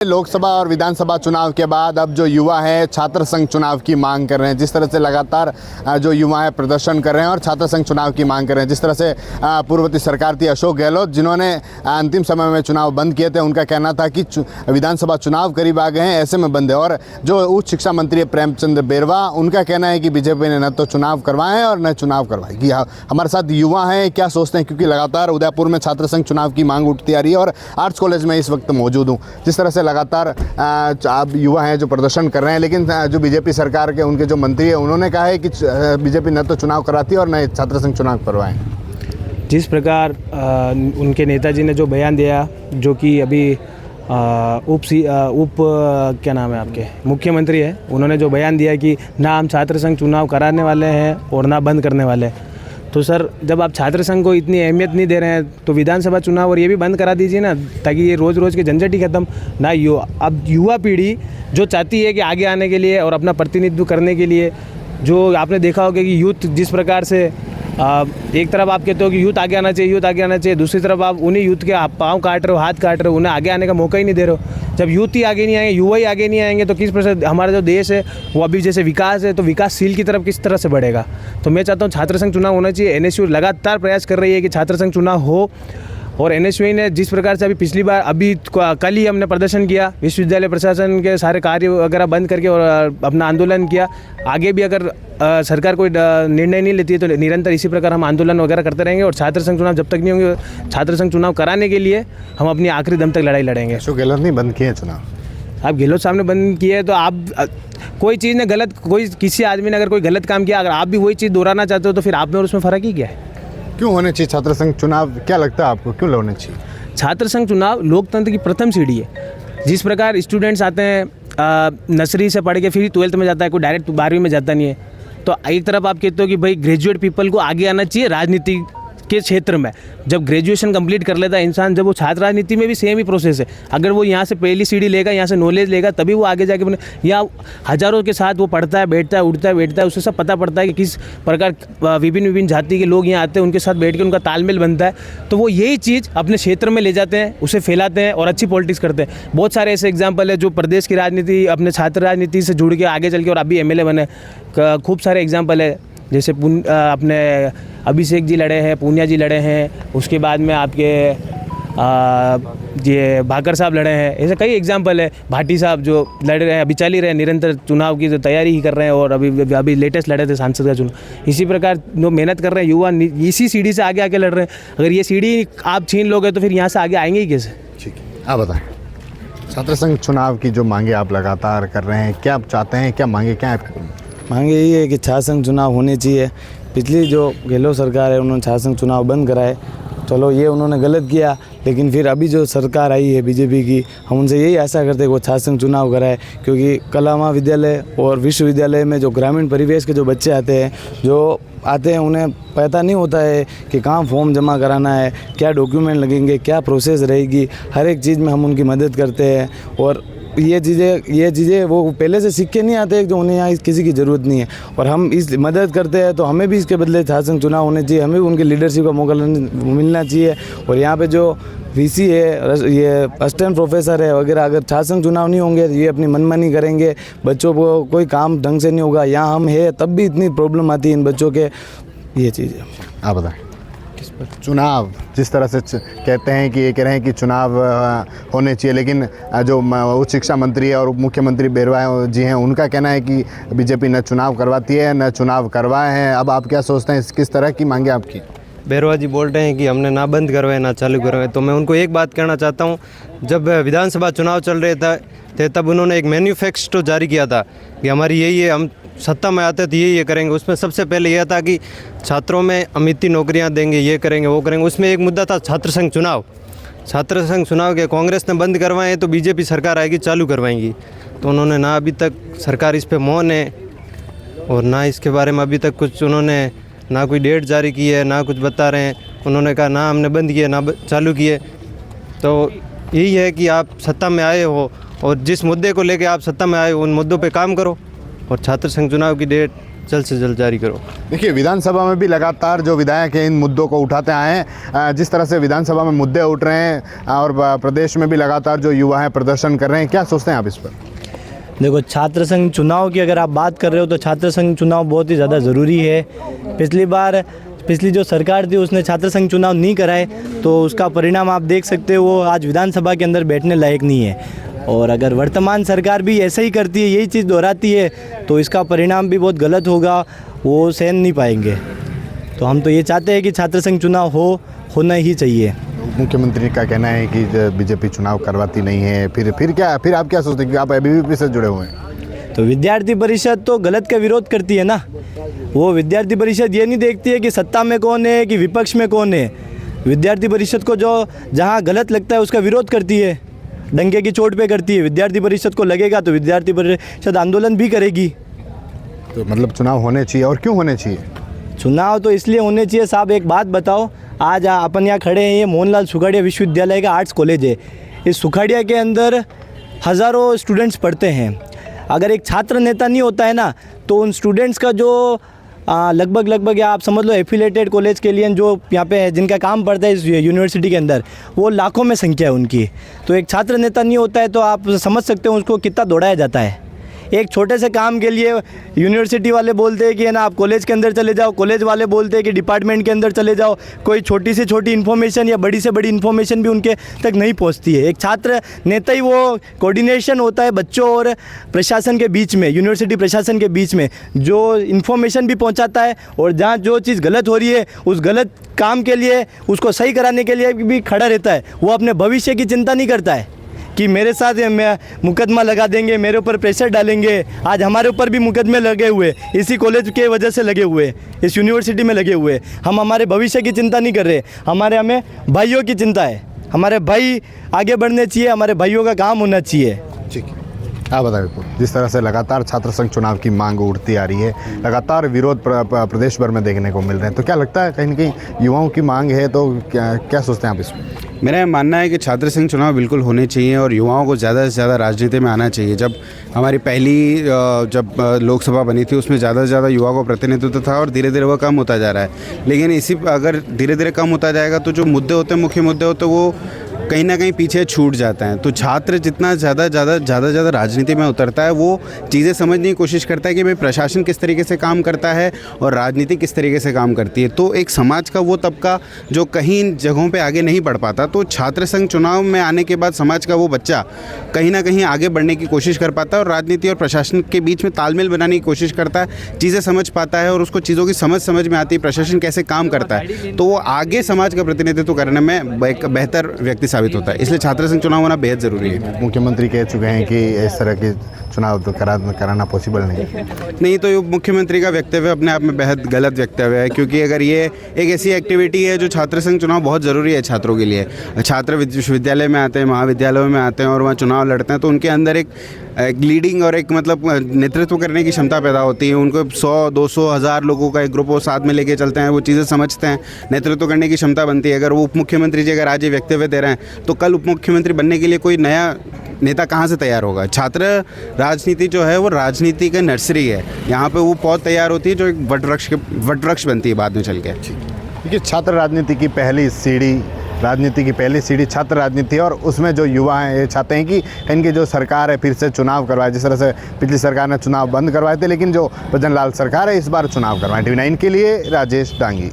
लोकसभा और विधानसभा चुनाव के बाद अब जो युवा हैं छात्र संघ चुनाव की मांग कर रहे हैं। जिस तरह से लगातार जो युवा हैं प्रदर्शन कर रहे हैं और छात्र संघ चुनाव की मांग कर रहे हैं। जिस तरह से पूर्ववर्ती सरकार थी अशोक गहलोत, जिन्होंने अंतिम समय में चुनाव बंद किए थे, उनका कहना था कि विधानसभा चुनाव करीब आ गए हैं, ऐसे में बंद है। और जो उच्च शिक्षा मंत्री प्रेमचंद बेरवा, उनका कहना है कि बीजेपी ने न तो चुनाव करवाए और न चुनाव करवाएगी। हमारे साथ युवा हैं, क्या सोचते हैं, क्योंकि लगातार उदयपुर में छात्र संघ चुनाव की मांग उठती आ रही है और आर्ट्स कॉलेज में इस वक्त मौजूद हूँ। जिस तरह से लगातार आप युवा हैं जो प्रदर्शन कर रहे हैं, लेकिन जो बीजेपी सरकार के उनके जो मंत्री है, उन्होंने कहा है कि बीजेपी न तो चुनाव कराती है और न छात्र संघ चुनाव करवाएं। जिस प्रकार उनके नेताजी ने जो बयान दिया, जो कि अभी क्या नाम है आपके मुख्यमंत्री है, उन्होंने जो बयान दिया कि ना हम छात्र संघ चुनाव कराने वाले हैं और ना बंद करने वाले हैं। तो सर, जब आप छात्र संघ को इतनी अहमियत नहीं दे रहे हैं तो विधानसभा चुनाव और ये भी बंद करा दीजिए ना, ताकि ये रोज़ रोज़ की झंझट ही खत्म ना। अब युवा पीढ़ी जो चाहती है कि आगे आने के लिए और अपना प्रतिनिधित्व करने के लिए, जो आपने देखा होगा कि यूथ जिस प्रकार से एक तरफ आप कहते हो कि यूथ आगे आना चाहिए, यूथ आगे आना चाहिए, दूसरी तरफ आप उन्हीं यूथ के पाँव काट रहे हो, हाथ काट रहे हो, उन्हें आगे आने का मौका ही नहीं दे रहे हो। जब यूथ ही आगे नहीं आएंगे, युवा ही आगे नहीं आएंगे, तो किस प्रकार हमारा जो देश है वो अभी जैसे विकास है तो विकासशील की तरफ किस तरह से बढ़ेगा। तो मैं चाहता हूँ छात्र संघ चुनाव होना चाहिए। एनएसयू लगातार प्रयास कर रही है कि छात्र संघ चुनाव हो, और एनएसयू ने जिस प्रकार से पिछली बार कल ही हमने प्रदर्शन किया, विश्वविद्यालय प्रशासन के सारे कार्य वगैरह बंद करके और अपना आंदोलन किया। आगे भी अगर सरकार कोई निर्णय नहीं लेती है तो निरंतर इसी प्रकार हम आंदोलन वगैरह करते रहेंगे। और छात्र संघ चुनाव जब तक नहीं होंगे, छात्र संघ चुनाव कराने के लिए हम अपनी आखिरी दम तक लड़ाई लड़ेंगे। अशोक गहलोत ने बंद किए चुनाव, आप गहलोत साहब ने बंद किए तो आप कोई चीज़ ने गलत, कोई किसी आदमी ने अगर कोई गलत काम किया, अगर आप भी वही चीज़ दोहराना चाहते हो तो फिर आप में और उसमें फ़र्क ही क्या है? क्यों होने चाहिए छात्र संघ चुनाव? क्या लगता है आपको, क्यों होने चाहिए? छात्र संघ चुनाव लोकतंत्र की प्रथम सीढ़ी है। जिस प्रकार स्टूडेंट्स आते हैं नर्सरी से पढ़ के फिर 12th में जाता है, कोई डायरेक्ट 12वीं में जाता नहीं है। तो एक तरफ आप कहते हो कि भाई ग्रेजुएट पीपल को आगे आना चाहिए राजनीति के क्षेत्र में। जब ग्रेजुएशन कंप्लीट कर लेता है इंसान, जब वो छात्र राजनीति में भी सेम ही प्रोसेस है। अगर वो यहाँ से पहली सीढ़ी लेगा, यहाँ से नॉलेज लेगा, तभी वो आगे जाके यहाँ हज़ारों के साथ वो पढ़ता है, बैठता है, उठता है, बैठता है, उससे सब पता पड़ता है कि किस प्रकार विभिन्न जाति के लोग यहाँ आते हैं, उनके साथ बैठ के उनका तालमेल बनता है। तो वो यही चीज़ अपने क्षेत्र में ले जाते हैं, उसे फैलाते हैं और अच्छी पॉलिटिक्स करते हैं। बहुत सारे ऐसे एग्जाम्पल है जो प्रदेश की राजनीति अपने छात्र राजनीति से जुड़ के आगे चल के और अभी MLA बने। खूब सारे एग्जाम्पल है, जैसे अपने अभिषेक जी लड़े हैं, पूनिया जी लड़े हैं, उसके बाद में आपके ये भाकर साहब लड़े हैं। ऐसे कई एग्जाम्पल है। भाटी साहब जो लड़ रहे हैं, अभी चल ही रहे हैं, निरंतर चुनाव की तो तैयारी ही कर रहे हैं और अभी लेटेस्ट लड़े थे सांसद का चुनाव। इसी प्रकार जो मेहनत कर रहे हैं युवा, इसी सीढ़ी से आगे आके लड़ रहे हैं। अगर ये सीढ़ी आप छीन लोगे तो फिर यहाँ से आगे आएंगे ही कैसे? ठीक है, आप बताएं। छात्र संघ चुनाव की जो मांगे आप लगातार कर रहे हैं, क्या आप चाहते हैं, क्या मांगे क्या है? मांगे यही है कि छात्र संघ चुनाव होने चाहिए। पिछली जो गहलोत सरकार है उन्होंने छात्र संघ चुनाव बंद कराए, चलो ये उन्होंने गलत किया, लेकिन फिर अभी जो सरकार आई है बीजेपी की, हम उनसे यही आशा करते हैं कि वो छात्र संघ चुनाव कराए। क्योंकि कला महाविद्यालय और विश्वविद्यालय में जो ग्रामीण परिवेश के जो बच्चे आते हैं उन्हें पता नहीं होता है कि कहाँ फॉर्म जमा कराना है, क्या डॉक्यूमेंट लगेंगे, क्या प्रोसेस रहेगी। हर एक चीज़ में हम उनकी मदद करते हैं और ये चीज़ें वो पहले से सीख के नहीं आते हैं, जो उन्हें यहाँ किसी की ज़रूरत नहीं है और हम इस मदद करते हैं। तो हमें भी इसके बदले छात्र संघ चुनाव होने चाहिए, हमें भी उनके लीडरशिप का मौका मिलना चाहिए। और यहाँ पे जो VC है, ये असिस्टेंट प्रोफेसर है वगैरह, अगर छात्र संघ चुनाव नहीं होंगे तो ये अपनी मनमानी करेंगे, बच्चों को कोई काम ढंग से नहीं होगा। यहाँ हम है तब भी इतनी प्रॉब्लम आती है इन बच्चों के, ये चीज़ है। आप बताएं। चुनाव जिस तरह से कहते हैं कि ये कह रहे हैं कि चुनाव होने चाहिए, लेकिन जो उच्च शिक्षा मंत्री है और उप मुख्यमंत्री बेरवा जी हैं, उनका कहना है कि बीजेपी न चुनाव करवाती है न चुनाव करवाए हैं। अब आप क्या सोचते हैं, किस तरह की मांगे आपकी? बेरवा जी बोल रहे हैं कि हमने ना बंद करवाए ना चालू करवाए। तो मैं उनको एक बात कहना चाहता हूँ, जब विधानसभा चुनाव चल रहे थे तब उन्होंने एक मैन्युफेस्टो जारी किया था कि हमारी यही है, हम सत्ता में आते तो ये करेंगे। उसमें सबसे पहले यह था कि छात्रों में अमिती नौकरियां देंगे, ये करेंगे वो करेंगे। उसमें एक मुद्दा था छात्र संघ चुनाव। छात्र संघ चुनाव के कांग्रेस ने बंद करवाए तो बीजेपी सरकार आएगी चालू करवाएंगी। तो उन्होंने ना, अभी तक सरकार इस पे मौन है और ना इसके बारे में अभी तक कुछ उन्होंने ना कोई डेट जारी की है, ना कुछ बता रहे हैं। उन्होंने कहा ना हमने बंद किए ना चालू किए। तो यही है कि आप सत्ता में आए हो और जिस मुद्दे को लेकर आप सत्ता में आए हो उन मुद्दों पे काम करो और छात्र संघ चुनाव की डेट जल्द से जल्द जारी करो। देखिए, विधानसभा में भी लगातार जो विधायक हैं इन मुद्दों को उठाते आए हैं। जिस तरह से विधानसभा में मुद्दे उठ रहे हैं और प्रदेश में भी लगातार जो युवा हैं प्रदर्शन कर रहे हैं, क्या सोचते हैं आप इस पर? देखो, छात्र संघ चुनाव की अगर आप बात कर रहे हो तो छात्र संघ चुनाव बहुत ही ज़्यादा ज़रूरी है। पिछली जो सरकार थी उसने छात्र संघ चुनाव नहीं कराए, तो उसका परिणाम आप देख सकते हो, वो आज विधानसभा के अंदर बैठने लायक नहीं है। और अगर वर्तमान सरकार भी ऐसा ही करती है, यही चीज़ दोहराती है, तो इसका परिणाम भी बहुत गलत होगा, वो सहन नहीं पाएंगे। तो हम तो ये चाहते हैं कि छात्र संघ चुनाव होना ही चाहिए। मुख्यमंत्री का कहना है कि बीजेपी चुनाव करवाती नहीं है। फिर आप क्या सोचते हैं कि आप एबीवीपी से जुड़े हुए हैं? तो विद्यार्थी परिषद तो गलत का विरोध करती है ना। वो विद्यार्थी परिषद ये नहीं देखती है कि सत्ता में कौन है कि विपक्ष में कौन है। विद्यार्थी परिषद को जो जहाँ गलत लगता है उसका विरोध करती है, डंके की चोट पे करती है। विद्यार्थी परिषद को लगेगा तो विद्यार्थी परिषद आंदोलन भी करेगी। तो मतलब चुनाव होने चाहिए, और क्यों होने चाहिए? चुनाव तो इसलिए होने चाहिए साहब। एक बात बताओ, आज अपन यहाँ खड़े हैं, ये मोहनलाल सुखाड़िया विश्वविद्यालय का आर्ट्स कॉलेज है। इस सुखाड़िया के अंदर हज़ारों स्टूडेंट्स पढ़ते हैं। अगर एक छात्र नेता नहीं होता है ना, तो उन स्टूडेंट्स का जो लगभग या आप समझ लो एफिलेटेड कॉलेज के लिए जो यहाँ पे है, जिनका काम पड़ता है इस यूनिवर्सिटी के अंदर, वो लाखों में संख्या है उनकी। तो एक छात्र नेता नहीं होता है तो आप समझ सकते हो उसको कितना दौड़ाया जाता है। एक छोटे से काम के लिए यूनिवर्सिटी वाले बोलते हैं कि है ना आप कॉलेज के अंदर चले जाओ, कॉलेज वाले बोलते हैं कि डिपार्टमेंट के अंदर चले जाओ। कोई छोटी से छोटी इन्फॉर्मेशन या बड़ी से बड़ी इन्फॉर्मेशन भी उनके तक नहीं पहुंचती है। एक छात्र नेता ही वो कोऑर्डिनेशन होता है बच्चों और प्रशासन के बीच में, यूनिवर्सिटी प्रशासन के बीच में, जो इन्फॉर्मेशन भी पहुँचाता है और जहाँ जो चीज़ गलत हो रही है उस गलत काम के लिए, उसको सही कराने के लिए भी खड़ा रहता है। वो अपने भविष्य की चिंता नहीं करता है कि मेरे साथ मैं मुकदमा लगा देंगे, मेरे ऊपर प्रेशर डालेंगे। आज हमारे ऊपर भी मुकदमे लगे हुए, इसी कॉलेज के वजह से लगे हुए, इस यूनिवर्सिटी में लगे हुए। हम हमारे भविष्य की चिंता नहीं कर रहे, हमें भाइयों की चिंता है। हमारे भाई आगे बढ़ने चाहिए, हमारे भाइयों का काम होना चाहिए। ठीक है, आप बताइए। जिस तरह से लगातार छात्र संघ चुनाव की मांग उठती आ रही है, लगातार विरोध प्रदेश भर में देखने को मिल रहे हैं, तो क्या लगता है कहीं न कहीं युवाओं की मांग है, तो क्या सोचते हैं आप इसमें? मेरा ये मानना है कि छात्र संघ चुनाव बिल्कुल होने चाहिए और युवाओं को ज़्यादा से ज़्यादा राजनीति में आना चाहिए। जब हमारी पहली जब लोकसभा बनी थी उसमें ज़्यादा से ज़्यादा युवा को प्रतिनिधित्व था और धीरे धीरे वह कम होता जा रहा है। लेकिन इसी अगर धीरे धीरे कम होता जाएगा तो जो मुद्दे होते हैं, मुख्य मुद्दे होते हैं, वो कहीं ना कहीं पीछे छूट जाता है। तो छात्र जितना ज़्यादा राजनीति में उतरता है, वो चीज़ें समझने की कोशिश करता है कि भाई प्रशासन किस तरीके से काम करता है और राजनीति किस तरीके से काम करती है। तो एक समाज का वो तबका जो कहीं जगहों पे आगे नहीं बढ़ पाता, तो छात्र संघ चुनाव में आने के बाद समाज का वो बच्चा कहीं ना कहीं आगे बढ़ने की कोशिश कर पाता है और राजनीति और प्रशासन के बीच में तालमेल बनाने की कोशिश करता है, चीज़ें समझ पाता है और उसको चीज़ों की समझ में आती है, प्रशासन कैसे काम करता है, तो वो आगे समाज का प्रतिनिधित्व करने में एक बेहतर व्यक्ति साबित होता है। इसलिए छात्र संघ चुनाव होना बेहद ज़रूरी है। मुख्यमंत्री कह चुके हैं कि इस तरह के चुनाव तो कराना पॉसिबल नहीं। तो ये मुख्यमंत्री का वक्तव्य अपने आप में बेहद गलत वक्तव्य है, क्योंकि अगर ये एक ऐसी एक्टिविटी है जो छात्र संघ चुनाव बहुत ज़रूरी है छात्रों के लिए। छात्र विश्वविद्यालय में आते हैं, महाविद्यालयों में आते हैं और वहाँ चुनाव लड़ते हैं, तो उनके अंदर एक लीडिंग और एक मतलब नेतृत्व करने की क्षमता पैदा होती है। उनको 100, 200, 1000 लोगों का एक ग्रुप वो साथ में लेके चलते हैं, वो चीज़ें समझते हैं, नेतृत्व करने की क्षमता बनती है। अगर वो उप मुख्यमंत्री जी अगर आज ये वक्तव्य दे रहे हैं, तो कल उप मुख्यमंत्री बनने के लिए कोई नया नेता कहाँ से तैयार होगा? छात्र राजनीति जो है वो राजनीति का नर्सरी है, यहाँ पे वो पौध तैयार होती है जो एक वटवृक्ष बनती है बाद में चल के। क्योंकि छात्र राजनीति की पहली सीढ़ी छात्र राजनीति है और उसमें जो युवा हैं ये चाहते हैं कि इनकी जो सरकार है फिर से चुनाव करवाए। जिस तरह से पिछली सरकार ने चुनाव बंद करवाए थे, लेकिन जो भजन लाल सरकार है इस बार चुनाव करवाए। TV9 के लिए राजेश डांगी।